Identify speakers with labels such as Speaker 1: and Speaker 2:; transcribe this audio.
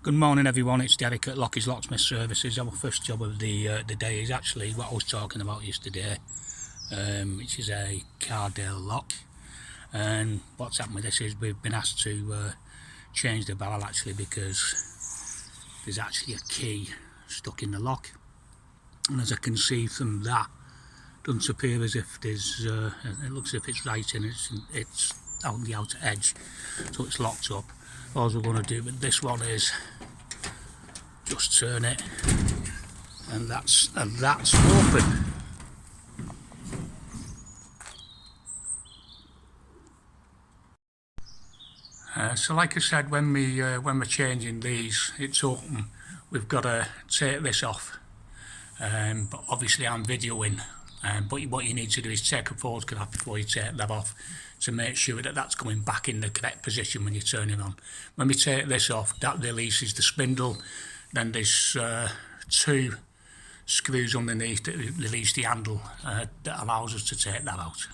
Speaker 1: Good morning everyone, it's Derek at Locksmith Services. Our first job of the day is actually what I was talking about yesterday, which is a Cardale lock. And what's happened with this is we've been asked to change the barrel actually because there's actually a key stuck in the lock. And as I can see from that, it doesn't appear as if there's, it looks as if it's right and it's on the outer edge, so it's locked up. All we're going to do with this one is just turn it, and that's open. So like I said, when we're changing these, it's open. We've got to take this off, but obviously I'm videoing. But what you need to do is take a photograph before you take that off to make sure that that's going back in the correct position when you turn it on. When we take this off, that releases the spindle. Then there's two screws underneath that release the handle that allows us to take that out.